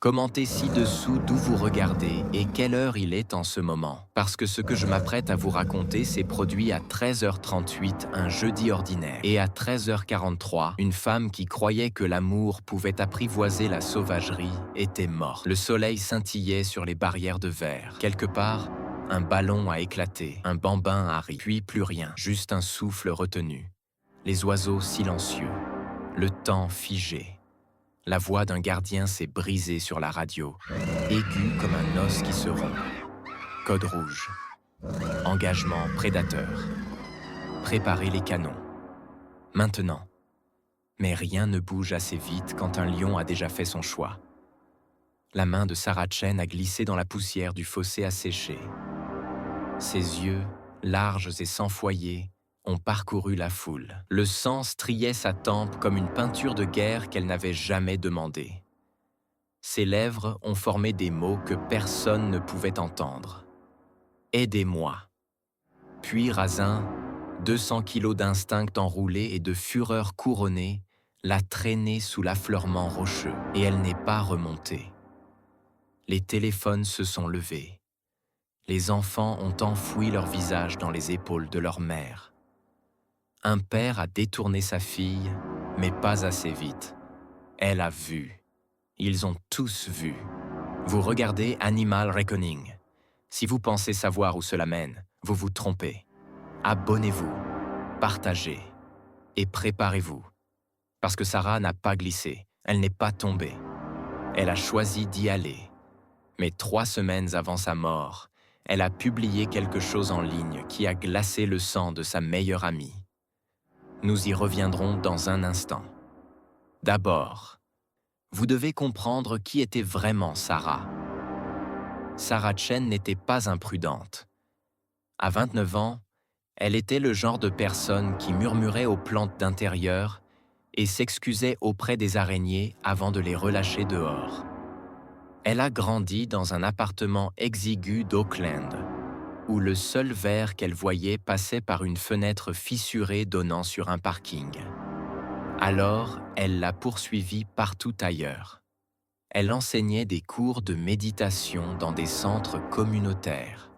Commentez ci-dessous d'où vous regardez et quelle heure il est en ce moment. Parce que ce que je m'apprête à vous raconter s'est produit à 13h38 un jeudi ordinaire. Et à 13h43, une femme qui croyait que l'amour pouvait apprivoiser la sauvagerie était morte. Le soleil scintillait sur les barrières de verre. Quelque part, un ballon a éclaté, un bambin a ri, puis plus rien, juste un souffle retenu. Les oiseaux silencieux, le temps figé. La voix d'un gardien s'est brisée sur la radio, aiguë comme un os qui se rompt. Code rouge. Engagement prédateur. Préparez les canons. Maintenant. Mais rien ne bouge assez vite quand un lion a déjà fait son choix. La main de Sarah Chen a glissé dans la poussière du fossé asséché. Ses yeux, larges et sans foyer, ont parcouru la foule. Le sang striait sa tempe comme une peinture de guerre qu'elle n'avait jamais demandée. Ses lèvres ont formé des mots que personne ne pouvait entendre. « Aidez-moi ». Puis Razin, 200 kilos d'instinct enroulé et de fureur couronnée, l'a traînée sous l'affleurement rocheux, et elle n'est pas remontée. Les téléphones se sont levés. Les enfants ont enfoui leur visage dans les épaules de leur mère. Un père a détourné sa fille, mais pas assez vite. Elle a vu. Ils ont tous vu. Vous regardez Animal Reckoning. Si vous pensez savoir où cela mène, vous vous trompez. Abonnez-vous, partagez et préparez-vous. Parce que Sarah n'a pas glissé, elle n'est pas tombée. Elle a choisi d'y aller. Mais 3 semaines avant sa mort, elle a publié quelque chose en ligne qui a glacé le sang de sa meilleure amie. Nous y reviendrons dans un instant. D'abord, vous devez comprendre qui était vraiment Sarah. Sarah Chen n'était pas imprudente. À 29 ans, elle était le genre de personne qui murmurait aux plantes d'intérieur et s'excusait auprès des araignées avant de les relâcher dehors. Elle a grandi dans un appartement exigu d'Auckland, où le seul verre qu'elle voyait passait par une fenêtre fissurée donnant sur un parking. Alors, elle l'a poursuivi partout ailleurs. Elle enseignait des cours de méditation dans des centres communautaires.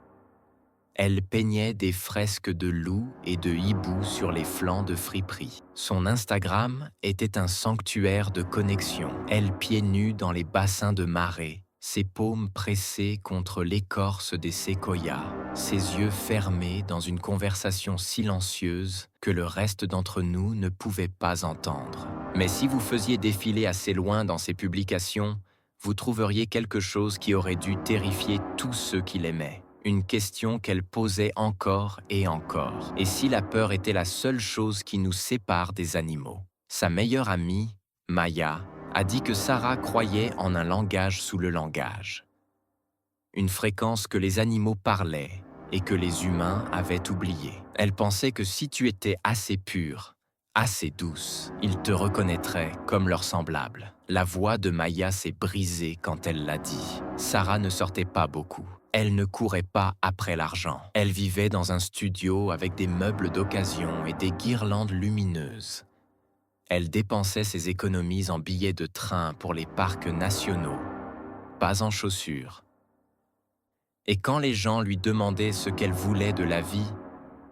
Elle peignait des fresques de loups et de hiboux sur les flancs de friperies. Son Instagram était un sanctuaire de connexion. Elle pieds nus dans les bassins de marée, ses paumes pressées contre l'écorce des séquoias, ses yeux fermés dans une conversation silencieuse que le reste d'entre nous ne pouvait pas entendre. Mais si vous faisiez défiler assez loin dans ses publications, vous trouveriez quelque chose qui aurait dû terrifier tous ceux qui l'aimaient. Une question qu'elle posait encore et encore. Et si la peur était la seule chose qui nous sépare des animaux? Sa meilleure amie, Maya, a dit que Sarah croyait en un langage sous le langage. Une fréquence que les animaux parlaient et que les humains avaient oubliée. Elle pensait que si tu étais assez pure, assez douce, ils te reconnaîtraient comme leurs semblables. La voix de Maya s'est brisée quand elle l'a dit. Sarah ne sortait pas beaucoup. Elle ne courait pas après l'argent. Elle vivait dans un studio avec des meubles d'occasion et des guirlandes lumineuses. Elle dépensait ses économies en billets de train pour les parcs nationaux, pas en chaussures. Et quand les gens lui demandaient ce qu'elle voulait de la vie,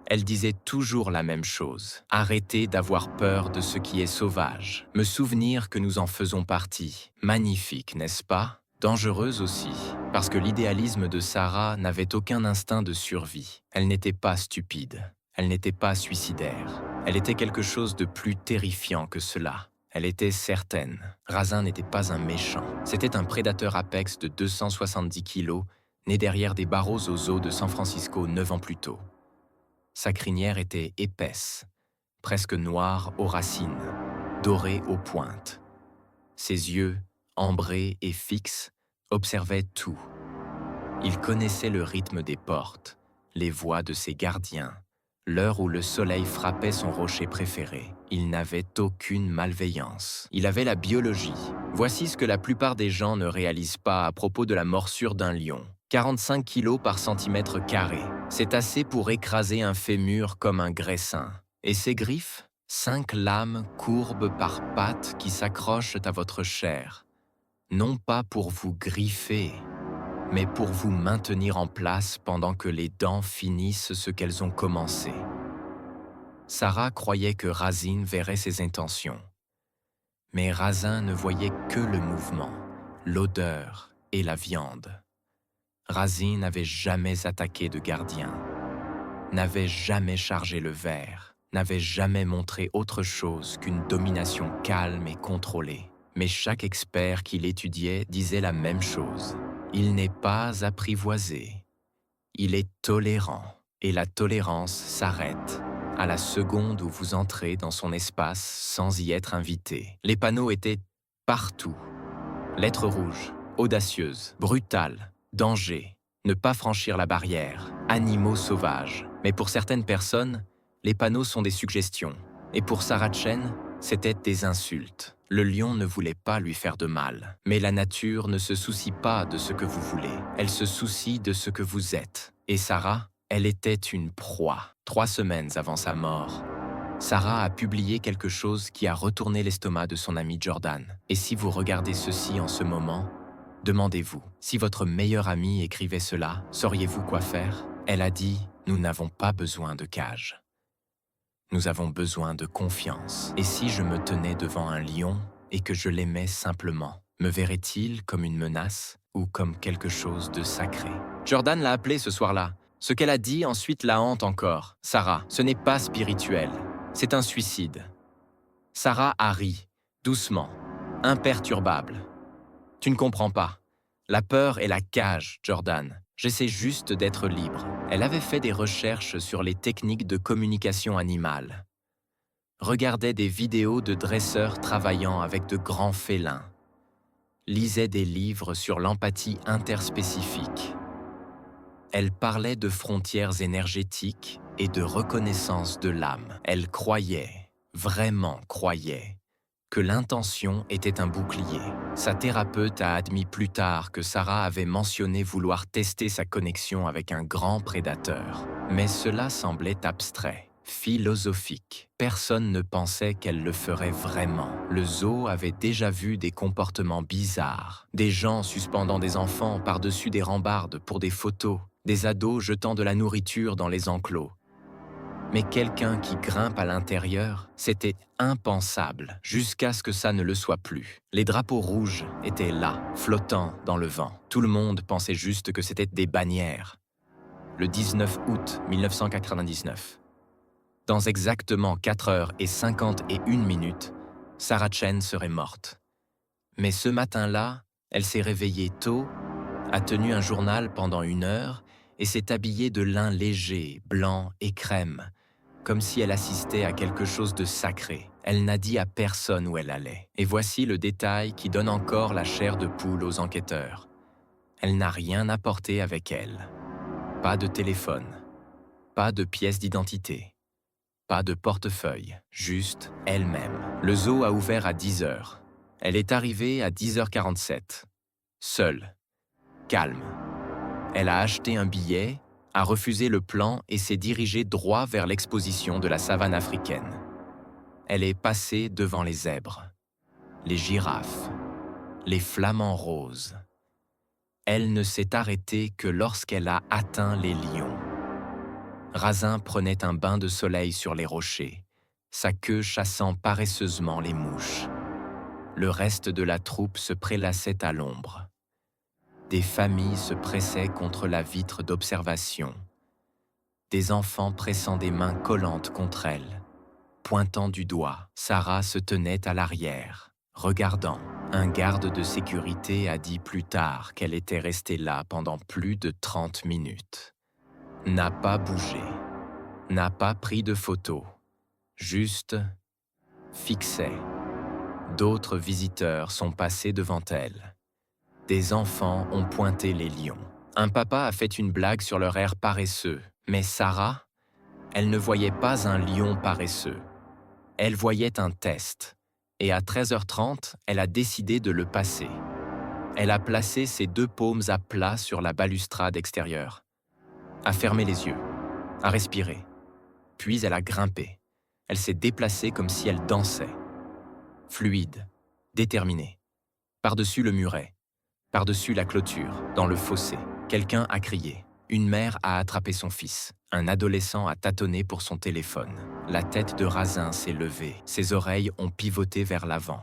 elle disait toujours la même chose. Arrêter d'avoir peur de ce qui est sauvage. Me souvenir que nous en faisons partie. Magnifique, n'est-ce pas? Dangereuse aussi, parce que l'idéalisme de Sarah n'avait aucun instinct de survie. Elle n'était pas stupide. Elle n'était pas suicidaire. Elle était quelque chose de plus terrifiant que cela. Elle était certaine. Razin n'était pas un méchant. C'était un prédateur apex de 270 kilos, né derrière des barreaux aux eaux de San Francisco 9 ans plus tôt. Sa crinière était épaisse, presque noire aux racines, dorée aux pointes. Ses yeux, ambrés et fixes, observaient tout. Il connaissait le rythme des portes, les voix de ses gardiens, l'heure où le soleil frappait son rocher préféré. Il n'avait aucune malveillance. Il avait la biologie. Voici ce que la plupart des gens ne réalisent pas à propos de la morsure d'un lion. 45 kilos par centimètre carré. C'est assez pour écraser un fémur comme un graissin. Et ses griffes? 5 lames courbes par pattes qui s'accrochent à votre chair. non pas pour vous griffer, mais pour vous maintenir en place pendant que les dents finissent ce qu'elles ont commencé. Sarah croyait que Razin verrait ses intentions. Mais Razin ne voyait que le mouvement, l'odeur et la viande. Razin n'avait jamais attaqué de gardien, n'avait jamais chargé le verre, n'avait jamais montré autre chose qu'une domination calme et contrôlée. Mais chaque expert qui l'étudiait disait la même chose. Il n'est pas apprivoisé, il est tolérant. Et la tolérance s'arrête à la seconde où vous entrez dans son espace sans y être invité. Les panneaux étaient partout. Lettres rouges, audacieuses, brutales, danger, ne pas franchir la barrière, animaux sauvages. Mais pour certaines personnes, les panneaux sont des suggestions. Et pour Sarah Chen, c'étaient des insultes. Le lion ne voulait pas lui faire de mal. Mais la nature ne se soucie pas de ce que vous voulez. Elle se soucie de ce que vous êtes. Et Sarah, elle était une proie. 3 semaines avant sa mort, Sarah a publié quelque chose qui a retourné l'estomac de son ami Jordan. Et si vous regardez ceci en ce moment, demandez-vous, si votre meilleur ami écrivait cela, sauriez-vous quoi faire? Elle a dit, nous n'avons pas besoin de cage. Nous avons besoin de confiance. Et si je me tenais devant un lion et que je l'aimais simplement, me verrait-il comme une menace ou comme quelque chose de sacré? Jordan l'a appelée ce soir-là. Ce qu'elle a dit ensuite la hante encore. Sarah, ce n'est pas spirituel, c'est un suicide. Sarah a ri, doucement, imperturbable. Tu ne comprends pas. La peur est la cage, Jordan. J'essaie juste d'être libre. Elle avait fait des recherches sur les techniques de communication animale. Regardait des vidéos de dresseurs travaillant avec de grands félins. Lisait des livres sur l'empathie interspécifique. Elle parlait de frontières énergétiques et de reconnaissance de l'âme. Elle croyait, vraiment croyait, que l'intention était un bouclier. Sa thérapeute a admis plus tard que Sarah avait mentionné vouloir tester sa connexion avec un grand prédateur. Mais cela semblait abstrait, philosophique. Personne ne pensait qu'elle le ferait vraiment. Le zoo avait déjà vu des comportements bizarres. Des gens suspendant des enfants par-dessus des rambardes pour des photos, des ados jetant de la nourriture dans les enclos. Mais quelqu'un qui grimpe à l'intérieur, c'était impensable, jusqu'à ce que ça ne le soit plus. Les drapeaux rouges étaient là, flottant dans le vent. Tout le monde pensait juste que c'était des bannières. Le 19 août 1999. Dans exactement 4h51, Sarah Chen serait morte. Mais ce matin-là, elle s'est réveillée tôt, a tenu un journal pendant 1 heure et s'est habillée de lin léger, blanc et crème, comme si elle assistait à quelque chose de sacré. Elle n'a dit à personne où elle allait. Et voici le détail qui donne encore la chair de poule aux enquêteurs. Elle n'a rien apporté avec elle. Pas de téléphone, pas de pièce d'identité, pas de portefeuille, juste elle-même. Le zoo a ouvert à 10h. Elle est arrivée à 10h47, seule, calme. Elle a acheté un billet, a refusé le plan et s'est dirigée droit vers l'exposition de la savane africaine. Elle est passée devant les zèbres, les girafes, les flamants roses. Elle ne s'est arrêtée que lorsqu'elle a atteint les lions. Razin prenait un bain de soleil sur les rochers, sa queue chassant paresseusement les mouches. Le reste de la troupe se prélassait à l'ombre. Des familles se pressaient contre la vitre d'observation. Des enfants pressant des mains collantes contre elle. Pointant du doigt, Sarah se tenait à l'arrière, regardant. Un garde de sécurité a dit plus tard qu'elle était restée là pendant plus de 30 minutes. N'a pas bougé, n'a pas pris de photos, juste fixait. D'autres visiteurs sont passés devant elle. Des enfants ont pointé les lions. Un papa a fait une blague sur leur air paresseux, mais Sarah, elle ne voyait pas un lion paresseux. Elle voyait un test, et à 13h30, elle a décidé de le passer. Elle a placé ses 2 paumes à plat sur la balustrade extérieure, a fermé les yeux, a respiré, puis elle a grimpé. Elle s'est déplacée comme si elle dansait. Fluide, déterminée. Par-dessus le muret, par-dessus la clôture, dans le fossé, quelqu'un a crié. Une mère a attrapé son fils. Un adolescent a tâtonné pour son téléphone. La tête de Razin s'est levée. Ses oreilles ont pivoté vers l'avant.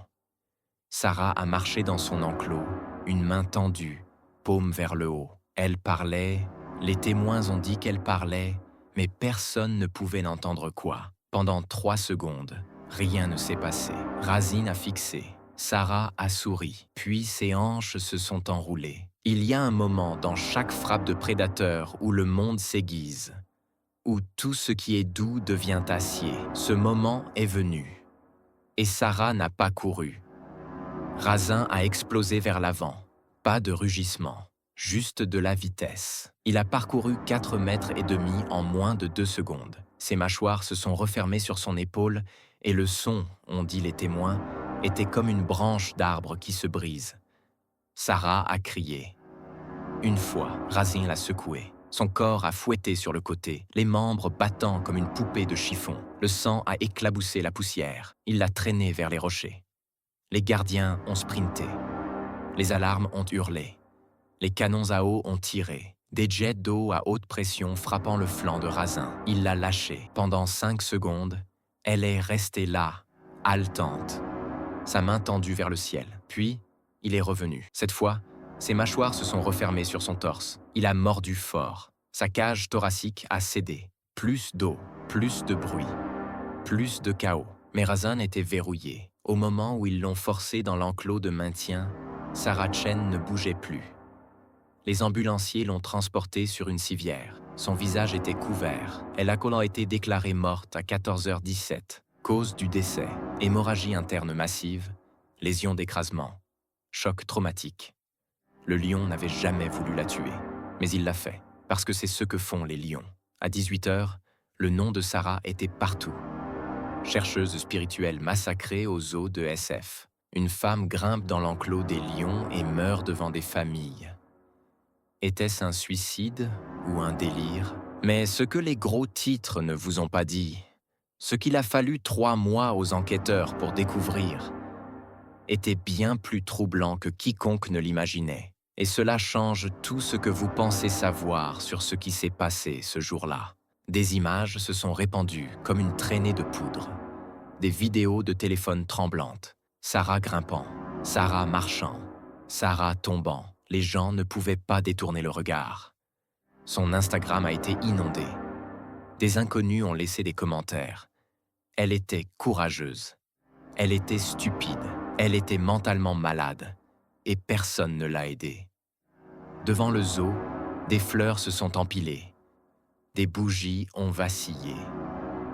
Sarah a marché dans son enclos, une main tendue, paume vers le haut. Elle parlait, les témoins ont dit qu'elle parlait, mais personne ne pouvait n'entendre quoi. Pendant 3 secondes, rien ne s'est passé. Razin a fixé. Sarah a souri, puis ses hanches se sont enroulées. Il y a un moment dans chaque frappe de prédateur où le monde s'aiguise, où tout ce qui est doux devient acier. Ce moment est venu. Et Sarah n'a pas couru. Razin a explosé vers l'avant. Pas de rugissement, juste de la vitesse. Il a parcouru 4,5 mètres en moins de 2 secondes. Ses mâchoires se sont refermées sur son épaule et le son, ont dit les témoins, était comme une branche d'arbre qui se brise. Sarah a crié. Une fois, Razin l'a secoué. Son corps a fouetté sur le côté, les membres battant comme une poupée de chiffon. Le sang a éclaboussé la poussière. Il l'a traîné vers les rochers. Les gardiens ont sprinté. Les alarmes ont hurlé. Les canons à eau ont tiré. Des jets d'eau à haute pression frappant le flanc de Razin. Il l'a lâchée. Pendant 5 secondes, elle est restée là, haletante, sa main tendue vers le ciel. Puis, il est revenu. Cette fois, ses mâchoires se sont refermées sur son torse. Il a mordu fort. Sa cage thoracique a cédé. Plus d'eau, plus de bruit, plus de chaos. Mais Razin était verrouillé. Au moment où ils l'ont forcé dans l'enclos de maintien, Sarah Chen ne bougeait plus. Les ambulanciers l'ont transportée sur une civière. Son visage était couvert. Elle a été déclarée morte à 14h17. Cause du décès, hémorragie interne massive, lésion d'écrasement, choc traumatique. Le lion n'avait jamais voulu la tuer, mais il l'a fait, parce que c'est ce que font les lions. À 18h, le nom de Sarah était partout. Chercheuse spirituelle massacrée aux zoo de SF. Une femme grimpe dans l'enclos des lions et meurt devant des familles. Était-ce un suicide ou un délire? Mais ce que les gros titres ne vous ont pas dit, ce qu'il a fallu 3 mois aux enquêteurs pour découvrir, était bien plus troublant que quiconque ne l'imaginait. Et cela change tout ce que vous pensez savoir sur ce qui s'est passé ce jour-là. Des images se sont répandues comme une traînée de poudre. Des vidéos de téléphones tremblantes. Sarah grimpant, Sarah marchant, Sarah tombant. Les gens ne pouvaient pas détourner le regard. Son Instagram a été inondé. Des inconnus ont laissé des commentaires. Elle était courageuse. Elle était stupide. Elle était mentalement malade. Et personne ne l'a aidée. Devant le zoo, des fleurs se sont empilées. Des bougies ont vacillé.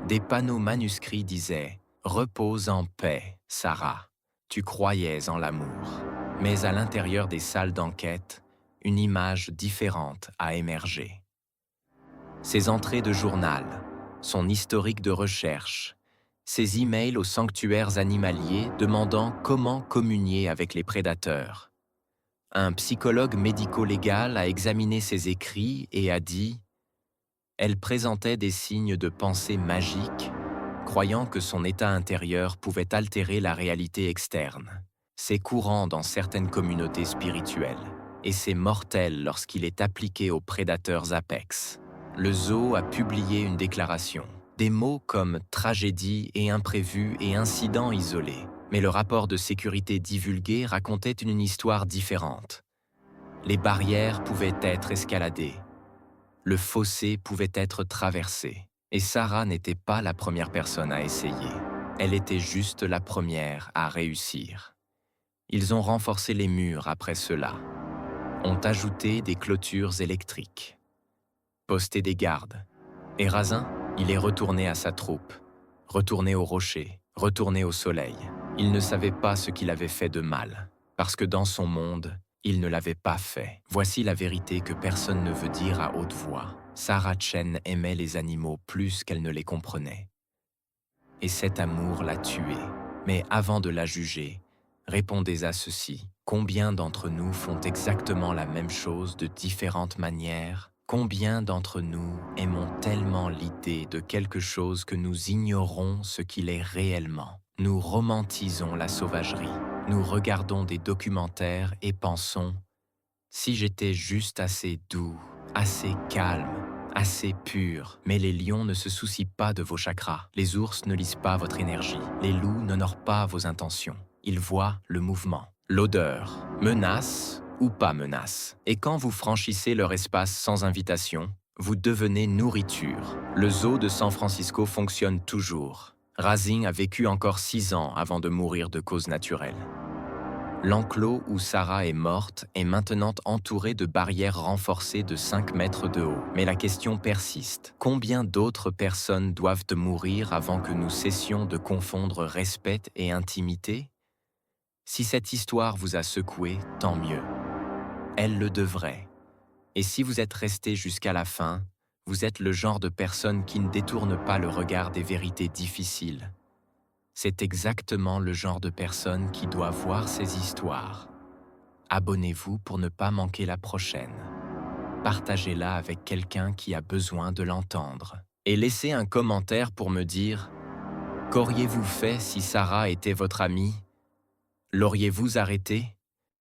Des panneaux manuscrits disaient « Repose en paix, Sarah. Tu croyais en l'amour. » Mais à l'intérieur des salles d'enquête, une image différente a émergé. Ses entrées de journal, son historique de recherche, ses emails aux sanctuaires animaliers demandant comment communier avec les prédateurs. Un psychologue médico-légal a examiné ses écrits et a dit « Elle présentait des signes de pensée magique, croyant que son état intérieur pouvait altérer la réalité externe. C'est courant dans certaines communautés spirituelles, et c'est mortel lorsqu'il est appliqué aux prédateurs apex. » Le zoo a publié une déclaration. Des mots comme « tragédie » et « imprévu » et « incident isolé ». Mais le rapport de sécurité divulgué racontait une histoire différente. Les barrières pouvaient être escaladées. Le fossé pouvait être traversé. Et Sarah n'était pas la première personne à essayer. Elle était juste la première à réussir. Ils ont renforcé les murs après cela, ont ajouté des clôtures électriques, posté des gardes. Et Razin, il est retourné à sa troupe, retourné au rocher, retourné au soleil. Il ne savait pas ce qu'il avait fait de mal, parce que dans son monde, il ne l'avait pas fait. Voici la vérité que personne ne veut dire à haute voix. Sarah Chen aimait les animaux plus qu'elle ne les comprenait. Et cet amour l'a tuée. Mais avant de la juger, répondez à ceci. Combien d'entre nous font exactement la même chose de différentes manières? Combien d'entre nous aimons tellement l'idée de quelque chose que nous ignorons ce qu'il est réellement? Nous romantisons la sauvagerie. Nous regardons des documentaires et pensons « Si j'étais juste assez doux, assez calme, assez pur ». Mais les lions ne se soucient pas de vos chakras. Les ours ne lisent pas votre énergie. Les loups n'honorent pas vos intentions. Ils voient le mouvement, l'odeur, menace ou pas menace. Et quand vous franchissez leur espace sans invitation, vous devenez nourriture. Le zoo de San Francisco fonctionne toujours. Razing a vécu encore 6 ans avant de mourir de cause naturelle. L'enclos où Sarah est morte est maintenant entouré de barrières renforcées de 5 mètres de haut. Mais la question persiste. Combien d'autres personnes doivent mourir avant que nous cessions de confondre respect et intimité? Si cette histoire vous a secoué, tant mieux. Elle le devrait. Et si vous êtes resté jusqu'à la fin, vous êtes le genre de personne qui ne détourne pas le regard des vérités difficiles. C'est exactement le genre de personne qui doit voir ces histoires. Abonnez-vous pour ne pas manquer la prochaine. Partagez-la avec quelqu'un qui a besoin de l'entendre. Et laissez un commentaire pour me dire « Qu'auriez-vous fait si Sarah était votre amie? L'auriez-vous arrêtée ?»